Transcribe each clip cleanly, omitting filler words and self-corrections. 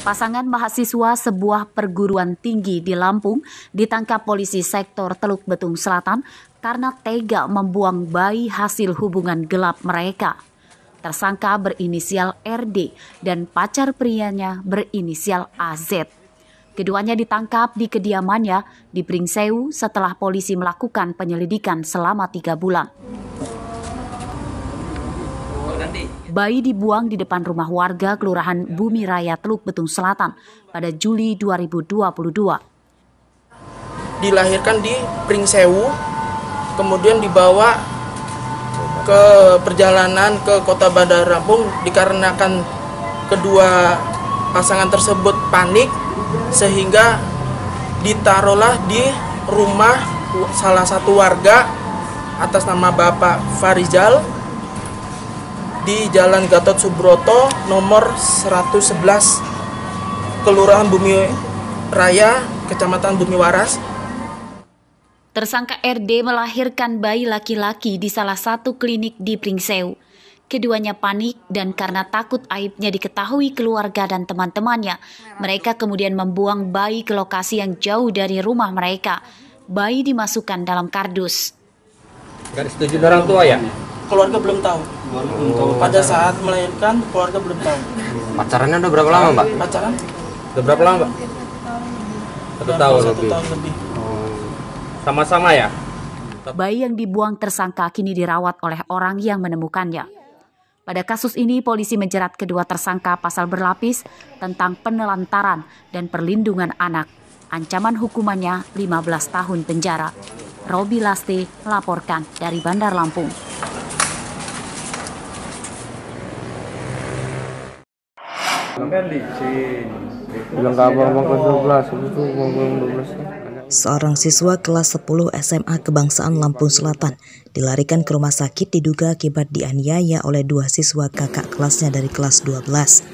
Pasangan mahasiswa sebuah perguruan tinggi di Lampung ditangkap polisi sektor Teluk Betung Selatan karena tega membuang bayi hasil hubungan gelap mereka. Tersangka berinisial RD dan pacar prianya berinisial AZ. Keduanya ditangkap di kediamannya di Pringsewu setelah polisi melakukan penyelidikan selama 3 bulan. Bayi dibuang di depan rumah warga Kelurahan Bumi Raya Teluk Betung Selatan pada Juli 2022. Dilahirkan di Pringsewu, kemudian dibawa ke perjalanan ke kota Bandar Lampung dikarenakan kedua pasangan tersebut panik sehingga ditaruhlah di rumah salah satu warga atas nama Bapak Farizal di Jalan Gatot Subroto nomor 111 Kelurahan Bumi Raya, Kecamatan Bumi Waras. Tersangka RD melahirkan bayi laki-laki di salah satu klinik di Pringsewu. Keduanya panik dan karena takut aibnya diketahui keluarga dan teman-temannya, mereka kemudian membuang bayi ke lokasi yang jauh dari rumah mereka. Bayi dimasukkan dalam kardus. Gak disetujui orang tua ya? Keluarga belum tahu. Pada saat melahirkan, keluarga belum tahu. Pacarannya udah berapa lama, Mbak? Pacaran? Udah berapa lama, Mbak? 1 tahun lebih. Sama-sama ya? Bayi yang dibuang tersangka kini dirawat oleh orang yang menemukannya. Pada kasus ini, polisi menjerat kedua tersangka pasal berlapis tentang penelantaran dan perlindungan anak. Ancaman hukumannya 15 tahun penjara. Robi Lasti melaporkan dari Bandar Lampung. Seorang siswa kelas 10 SMA Kebangsaan Lampung Selatan dilarikan ke rumah sakit diduga akibat dianiaya oleh 2 siswa kakak kelasnya dari kelas 12.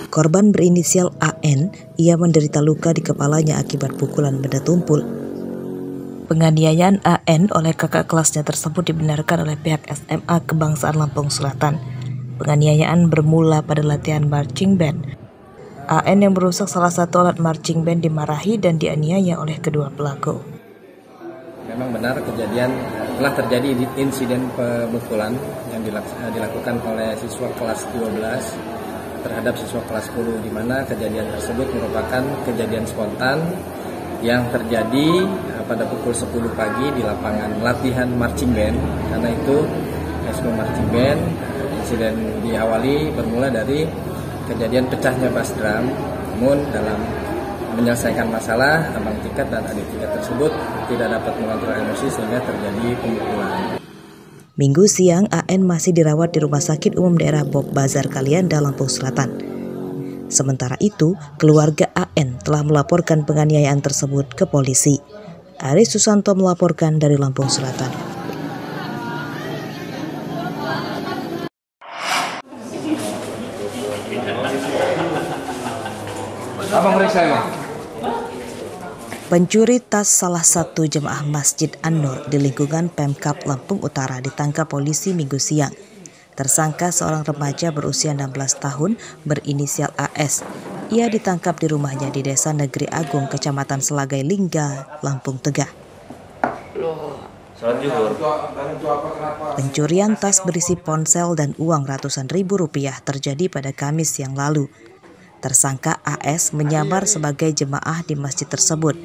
Korban berinisial AN, ia menderita luka di kepalanya akibat pukulan benda tumpul. Penganiayaan AN oleh kakak kelasnya tersebut dibenarkan oleh pihak SMA Kebangsaan Lampung Selatan. Penganiayaan bermula pada latihan marching band. AN yang merusak salah satu alat marching band dimarahi dan dianiaya oleh kedua pelaku. Memang benar telah terjadi insiden pemukulan yang dilakukan oleh siswa kelas 12 terhadap siswa kelas 10, di mana kejadian tersebut merupakan kejadian spontan yang terjadi pada pukul 10 pagi di lapangan latihan marching band. Karena itu Expo Marching Band, insiden diawali bermula dari kejadian pecahnya bass drum. Namun dalam menyelesaikan masalah, abang tingkat dan adik tingkat tersebut tidak dapat mengontrol emosi sehingga terjadi pemukulan. Minggu siang, AN masih dirawat di Rumah Sakit Umum Daerah Bob Bazar Kalianda, Lampung Selatan. Sementara itu, keluarga AN telah melaporkan penganiayaan tersebut ke polisi. Aris Susanto melaporkan dari Lampung Selatan. Pencuri tas salah satu jemaah Masjid An-Nur di lingkungan Pemkab Lampung Utara ditangkap polisi Minggu siang. Tersangka seorang remaja berusia 16 tahun berinisial AS. Ia ditangkap di rumahnya di Desa Negeri Agung, Kecamatan Selagai Lingga, Lampung Tegah. Pencurian tas berisi ponsel dan uang ratusan ribu rupiah terjadi pada Kamis yang lalu. Tersangka AS menyamar sebagai jemaah di masjid tersebut.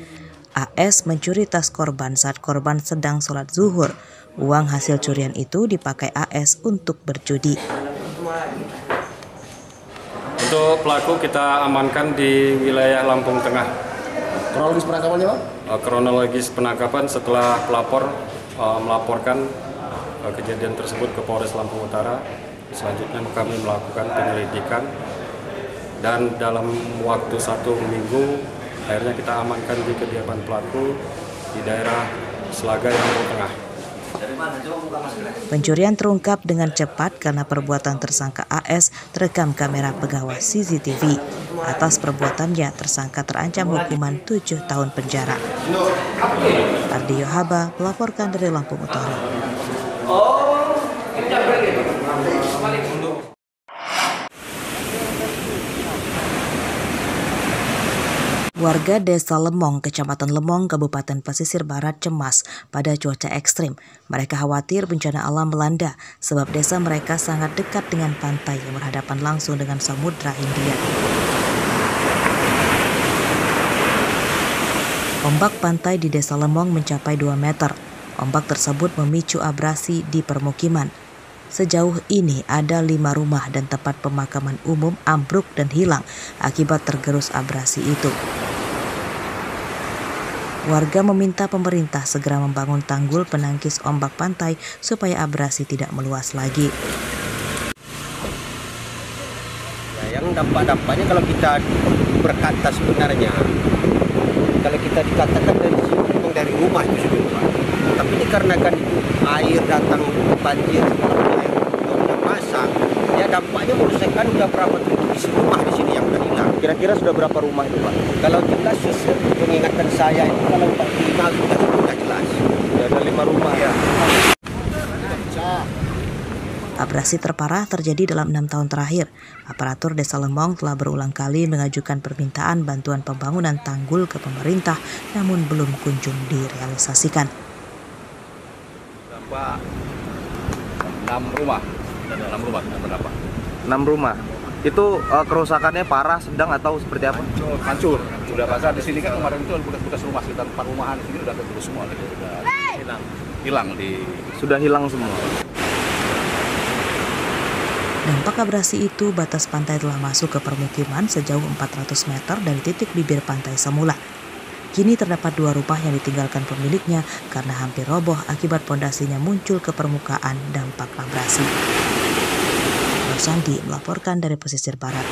AS mencuri tas korban saat korban sedang sholat zuhur. Uang hasil curian itu dipakai AS untuk berjudi. Untuk pelaku kita amankan di wilayah Lampung Tengah. Kronologis penangkapannya, Pak? Kronologis penangkapan setelah pelapor melaporkan kejadian tersebut ke Polres Lampung Utara. Selanjutnya kami melakukan penyelidikan. Dan dalam waktu 1 minggu akhirnya kita amankan di kediaman pelaku di daerah Selagai, Lampung Tengah. Pencurian terungkap dengan cepat karena perbuatan tersangka AS terekam kamera pegawai CCTV. Atas perbuatannya, tersangka terancam hukuman 7 tahun penjara. Ardi Yohaba melaporkan dari Lampung Utara. Warga Desa Lemong, Kecamatan Lemong, Kabupaten Pesisir Barat cemas pada cuaca ekstrim. Mereka khawatir bencana alam melanda sebab desa mereka sangat dekat dengan pantai yang berhadapan langsung dengan Samudra Hindia. Ombak pantai di Desa Lemong mencapai 2 meter. Ombak tersebut memicu abrasi di permukiman. Sejauh ini ada 5 rumah dan tempat pemakaman umum ambruk dan hilang akibat tergerus abrasi itu. Warga meminta pemerintah segera membangun tanggul penangkis ombak pantai supaya abrasi tidak meluas lagi. Yang dampak-dampaknya kalau kita berkata sebenarnya, kalau kita dikatakan dari sini memang dari rumah itu sudah, tapi dikarenakan itu air datang banjir, pasang, ya dampaknya merusakkan udah berapa isi rumah di sini yang udah hilang. Kira-kira sudah berapa rumah itu, Pak? Kalau jelas pengingatan saya itu kalau 45 sudah jelas. Sudah ada 5 rumah ya. Abrasi terparah terjadi dalam 6 tahun terakhir. Aparatur Desa Lemong telah berulang kali mengajukan permintaan bantuan pembangunan tanggul ke pemerintah, namun belum kunjung direalisasikan. Dampak 6 rumah. 6 rumah. Itu kerusakannya parah, sedang atau seperti apa? Hancur. Sudah pasar di sini kan kemarin itu bekas rumah sekitar 4 rumahan di sini udah tergerus semua gitu. Sudah Sudah hilang semua. Dampak abrasi itu, batas pantai telah masuk ke permukiman sejauh 400 meter dari titik bibir pantai semula. Kini terdapat 2 rumah yang ditinggalkan pemiliknya karena hampir roboh akibat pondasinya muncul ke permukaan dampak abrasi. Nur Sandi melaporkan dari Pesisir Barat.